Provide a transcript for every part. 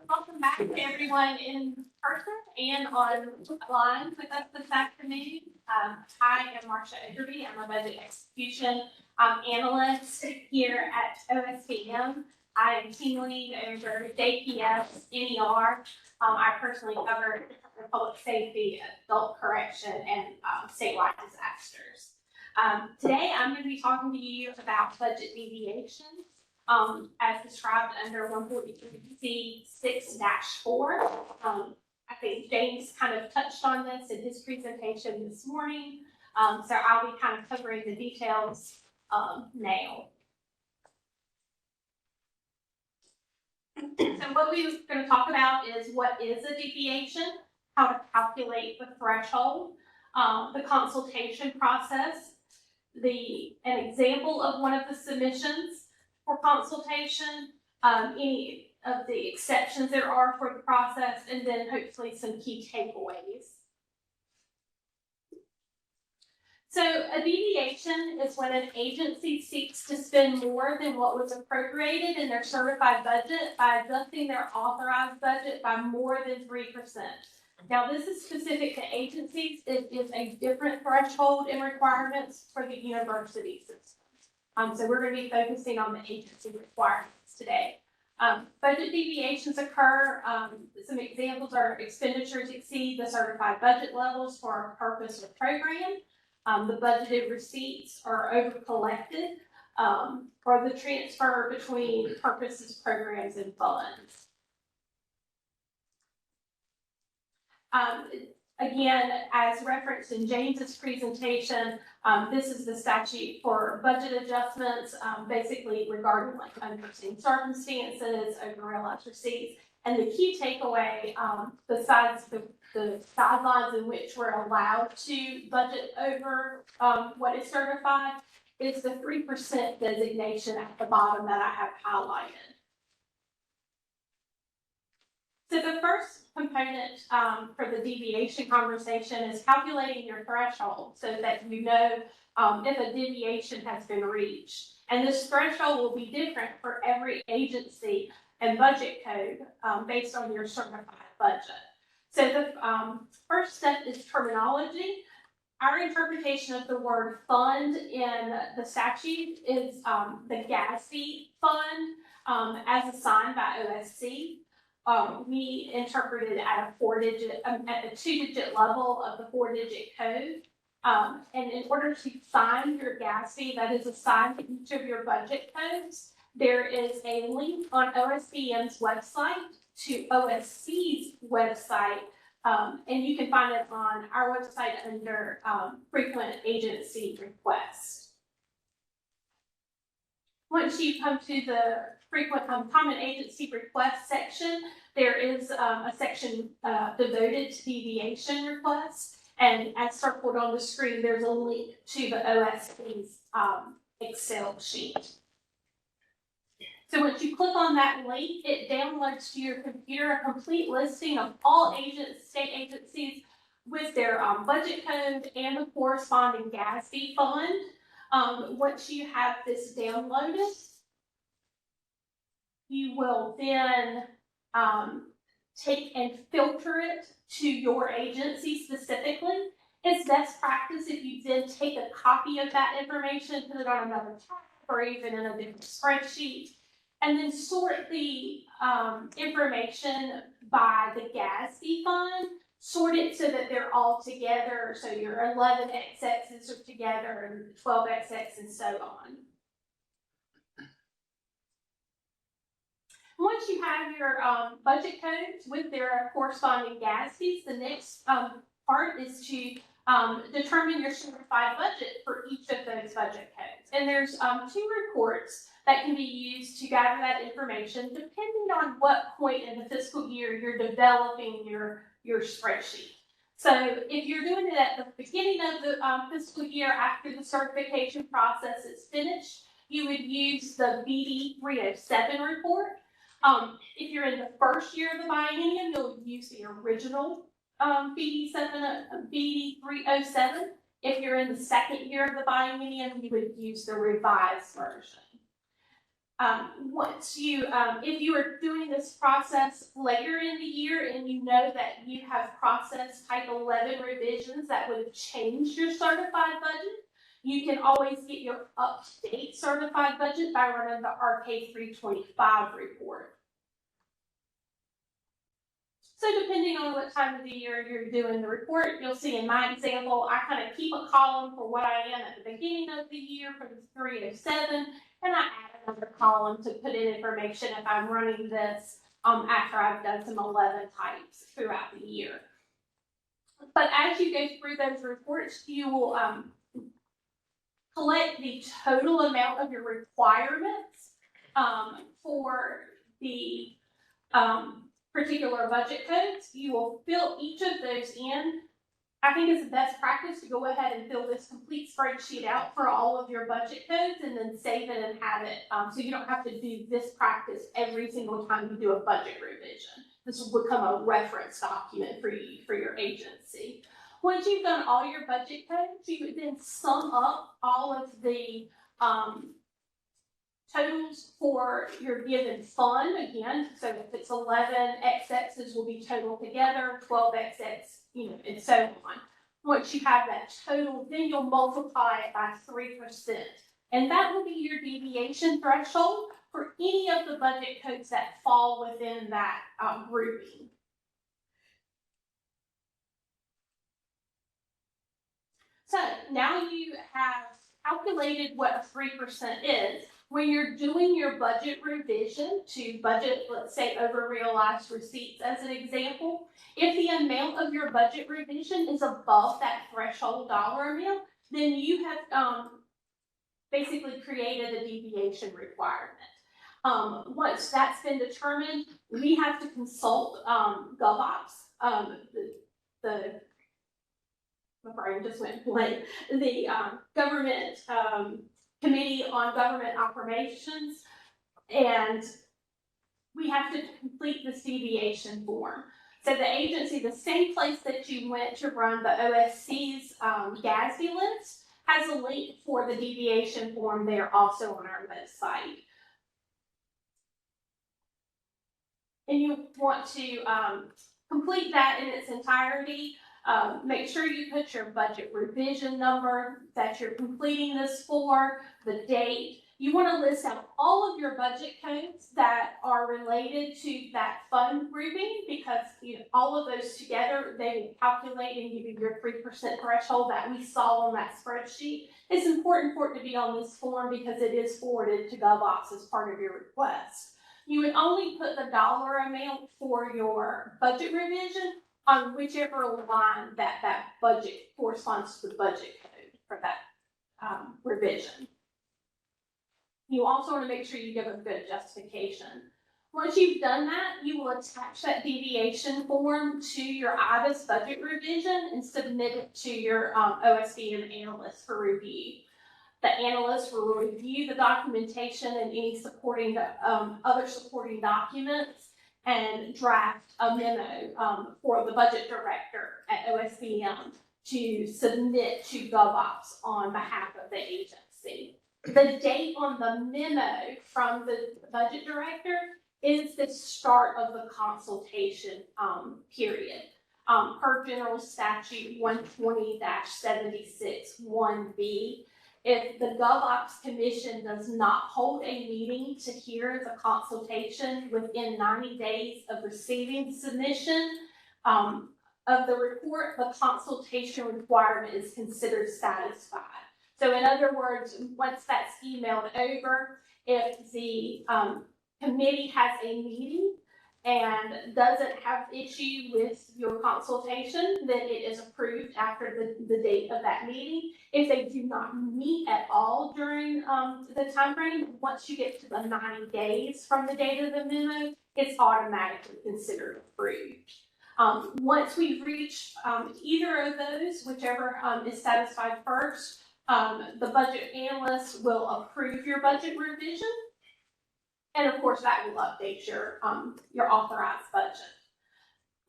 Welcome back to everyone in person and online with us this afternoon. I am Marcia Oderby. I'm a budget execution analyst here at OSPM. I am team lead over DPS, NER. I personally cover public safety, adult correction, and statewide disasters. Today, I'm going to be talking to you about budget deviations. As described under 143C 6-4. I think James kind of touched on this in his presentation this morning, so I'll be kind of covering the details now. So what we're going to talk about is what is a deviation, how to calculate the threshold, the consultation process, an example of one of the submissions for consultation, any of the exceptions there are for the process, and then hopefully some key takeaways. So a deviation is when an agency seeks to spend more than what was appropriated in their certified budget by adjusting their authorized budget by more than 3%. Now, this is specific to agencies. It is a different threshold and requirements for the university system. So we're going to be focusing on the agency requirements today. Budget deviations occur. Some examples are expenditures exceed the certified budget levels for a purpose or program. The budgeted receipts are over collected, or the transfer between purposes, programs, and funds. Again, as referenced in James's presentation, this is the statute for budget adjustments, basically regarding like unforeseen circumstances, overrealized receipts. And the key takeaway, besides the guidelines in which we're allowed to budget over what is certified, is the 3% designation at the bottom that I have highlighted. So the first component for the deviation conversation is calculating your threshold so that you know if a deviation has been reached. And this threshold will be different for every agency and budget code based on your certified budget. So the first step is terminology. Our interpretation of the word fund in the statute is the GASB fund as assigned by OSC. We interpreted at a 2-digit level of the 4-digit code. And in order to find your gas fee that is assigned to each of your budget codes, there is a link on OSPM's website to OSC's website. And you can find it on our website under frequent agency requests. Once you come to the frequent common agency request section, there is a section devoted to deviation requests. And as circled on the screen, there's a link to the OSC's Excel sheet. So once you click on that link, it downloads to your computer a complete listing of all state agencies with their budget code and the corresponding GASB fund. Once you have this downloaded, you will then take and filter it to your agency specifically. It's best practice if you then take a copy of that information, put it on another tab or even in a different spreadsheet, and then sort the information by the GASB fund. Sort it so that they're all together, so your 11 XXs are together and 12 XX and so on. Once you have your budget codes with their corresponding GASBs, the next part is to determine your certified budget for each of those budget codes. And there's 2 reports that can be used to gather that information depending on what point in the fiscal year you're developing your spreadsheet. So if you're doing it at the beginning of the fiscal year after the certification process is finished, you would use the BD 307 report. If you're in the first year of the biennium, you'll use the original BD 307. If you're in the second year of the biennium, you would use the revised version. Once you, if you are doing this process later in the year and you know that you have processed type 11 revisions that would have changed your certified budget, you can always get your up-to-date certified budget by running the RK 325 report. So depending on what time of the year you're doing the report, you'll see in my example, I kind of keep a column for what I am at the beginning of the year for the 307, and I add another column to put in information if I'm running this after I've done some 11 types throughout the year. But as you go through those reports, you will collect the total amount of your requirements for the particular budget codes. You will fill each of those in. I think it's the best practice to go ahead and fill this complete spreadsheet out for all of your budget codes and then save it and have it so you don't have to do this practice every single time you do a budget revision. This will become a reference document for you, for your agency. Once you've done all your budget codes, you would then sum up all of the totals for your given fund again. So if it's 11 XXs will be totaled together, 12 XX, and so on. Once you have that total, then you'll multiply it by 3%. And that will be your deviation threshold for any of the budget codes that fall within that grouping. So now you have calculated what a 3% is. When you're doing your budget revision to budget, let's say, over realized receipts as an example, if the amount of your budget revision is above that threshold dollar amount, then you have basically created a deviation requirement. Once that's been determined, we have to consult GovOps, my brain just went blank, the government Committee on Government Operations, and we have to complete this deviation form. So the agency, the same place that you went to run the OSC's GASB list, has a link for the deviation form there also on our website. And you want to complete that in its entirety. Make sure you put your budget revision number that you're completing this for, the date. You want to list out all of your budget codes that are related to that fund grouping, because all of those together, they will calculate and give you your 3% threshold that we saw on that spreadsheet. It's important for it to be on this form because it is forwarded to GovOps as part of your request. You would only put the dollar amount for your budget revision on whichever line that budget corresponds to the budget code for that revision. You also want to make sure you give a good justification. Once you've done that, you will attach that deviation form to your IBIS budget revision and submit it to your OSBM analyst for review. The analyst will review the documentation and any supporting other supporting documents and draft a memo for the budget director at OSBM to submit to GovOps on behalf of the agency. The date on the memo from the budget director is the start of the consultation period. Per General Statute 120-76 1B, if the GovOps Commission does not hold a meeting to hear the consultation within 90 days of receiving submission of the report, the consultation requirement is considered satisfied. So in other words, once that's emailed over, if the committee has a meeting and doesn't have issue with your consultation, then it is approved after the date of that meeting. If they do not meet at all during the time frame, once you get to the 90 days from the date of the memo, it's automatically considered approved. Once we've reached either of those, whichever is satisfied first, the budget analyst will approve your budget revision. And of course, that will update your authorized budget.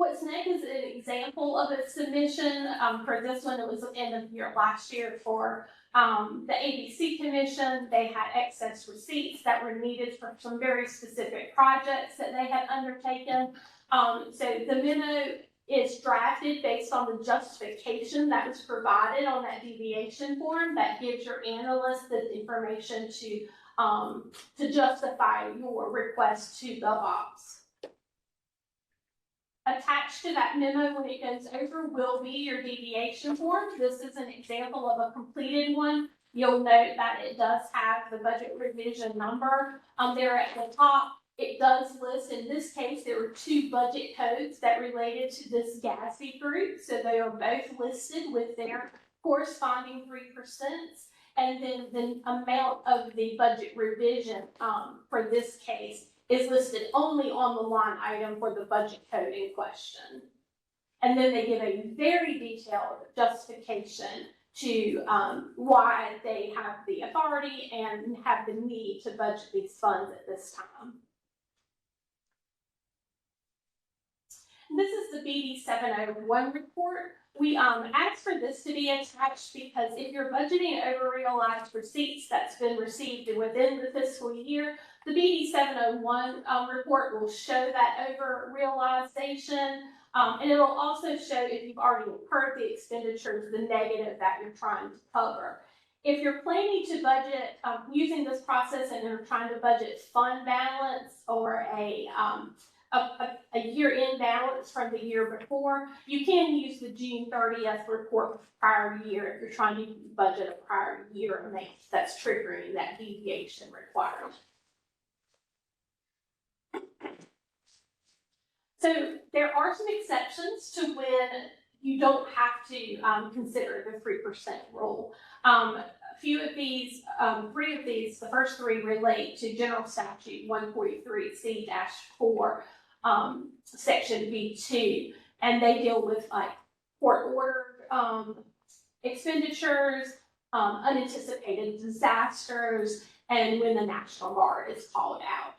What's next is an example of a submission. For this one, it was the end of year last year for the ABC Commission. They had excess receipts that were needed for some very specific projects that they had undertaken. So the memo is drafted based on the justification that was provided on that deviation form that gives your analyst the information to justify your request to GovOps. Attached to that memo when it goes over will be your deviation form. This is an example of a completed one. You'll note that it does have the budget revision number there at the top. It does list, in this case, there were 2 budget codes that related to this GASB group. So they are both listed with their corresponding 3%. And then the amount of the budget revision for this case is listed only on the line item for the budget code in question. And then they give a very detailed justification to why they have the authority and have the need to budget these funds at this time. This is the BD 701 report. We asked for this to be attached because if you're budgeting over realized receipts that's been received within the fiscal year, the BD 701 report will show that over realization, and it'll also show if you've already incurred the expenditures, the negative that you're trying to cover. If you're planning to budget using this process and you're trying to budget fund balance or a year-end balance from the year before, you can use the June 30th report of prior year if you're trying to budget a prior year amount that's triggering that deviation requirement. So there are some exceptions to when you don't have to consider the 3% rule. A few of these, 3 of these, the first 3 relate to General Statute 143C-4, Section B2, and they deal with like court order expenditures, unanticipated disasters, and when the National Guard is called out.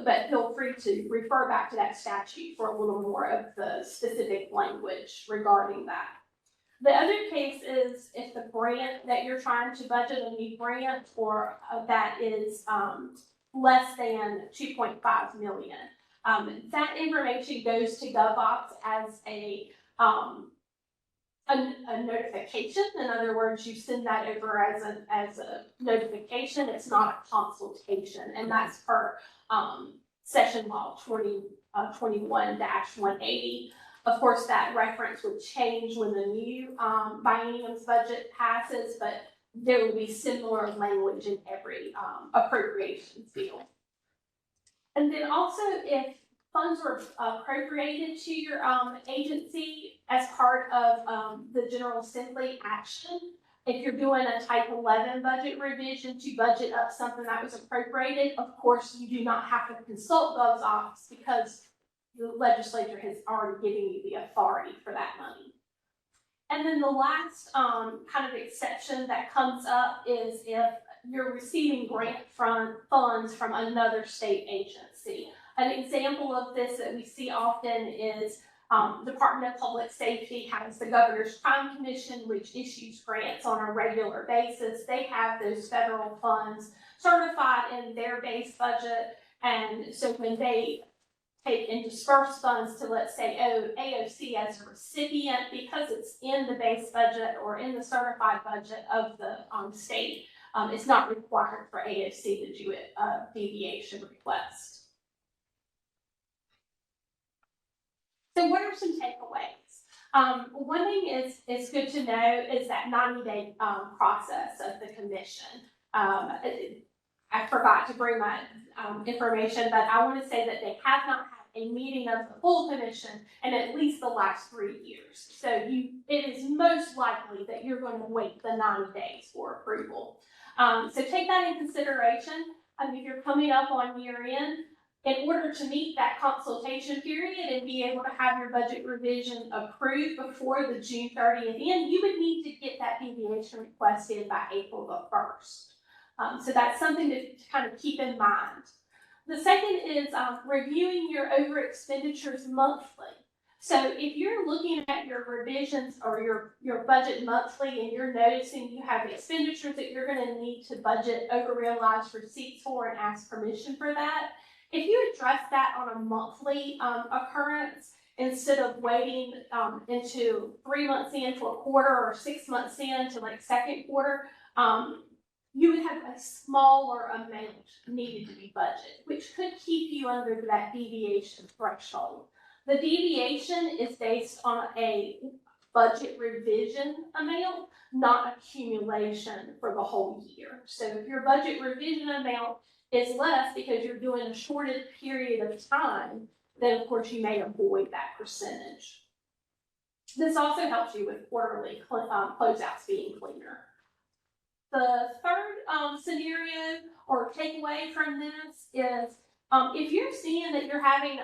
But feel free to refer back to that statute for a little more of the specific language regarding that. The other case is if the grant that you're trying to budget, a new grant, or that is less than 2.5 million. That information goes to GovOps as a notification. In other words, you send that over as a notification. It's not a consultation, and that's per Session Law 21-180. Of course, that reference would change when the new biennium's budget passes, but there will be similar language in every appropriations bill. And then also, if funds were appropriated to your agency as part of the General Assembly action, if you're doing a Type 11 budget revision to budget up something that was appropriated, of course, you do not have to consult GovOps because the legislature has already given you the authority for that money. And then the last kind of exception that comes up is if you're receiving grant funds from another state agency. An example of this that we see often is Department of Public Safety has the Governor's Crime Commission, which issues grants on a regular basis. They have those federal funds certified in their base budget, and so when they take and disperse funds to, let's say, AOC as a recipient, because it's in the base budget or in the certified budget of the state, it's not required for AOC to do a deviation request. So what are some takeaways? One thing is good to know is that 90-day process of the commission. I forgot to bring my information, but I want to say that they have not had a meeting of the full commission in at least the last 3 years. So it is most likely that you're going to wait the 90 days for approval. So take that in consideration. If you're coming up on year end, in order to meet that consultation period and be able to have your budget revision approved before the June 30th end, you would need to get that deviation request in by April the 1st. So that's something to kind of keep in mind. The second is reviewing your over expenditures monthly. So if you're looking at your revisions or your budget monthly and you're noticing you have expenditures that you're going to need to budget over realized receipts for and ask permission for that, if you address that on a monthly occurrence instead of waiting into 3 months into a quarter or 6 months into like second quarter, you would have a smaller amount needed to be budgeted, which could keep you under that deviation threshold. The deviation is based on a budget revision amount, not accumulation for the whole year. So if your budget revision amount is less because you're doing a shorted period of time, then of course you may avoid that percentage. This also helps you with quarterly closeouts being cleaner. The third scenario or takeaway from this is if you're seeing that you're having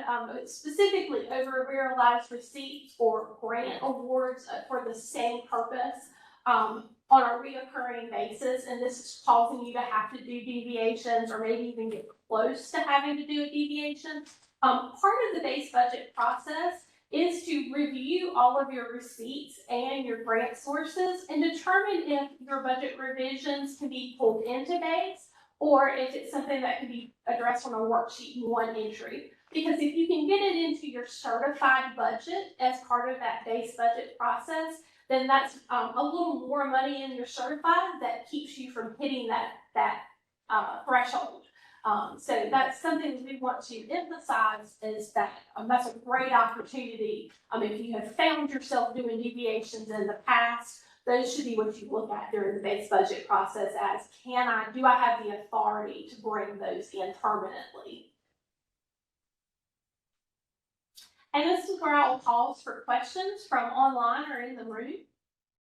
specifically over realized receipts or grant awards for the same purpose on a reoccurring basis, and this is causing you to have to do deviations or maybe even get close to having to do a deviation, part of the base budget process is to review all of your receipts and your grant sources and determine if your budget revisions can be pulled into base or if it's something that can be addressed on a worksheet in one entry. Because if you can get it into your certified budget as part of that base budget process, then that's a little more money in your certified that keeps you from hitting that threshold. So that's something we want to emphasize is that that's a great opportunity. If you have found yourself doing deviations in the past, those should be what you look at during the base budget process as, do I have the authority to bring those in permanently? And this is where I will pause for questions from online or in the room.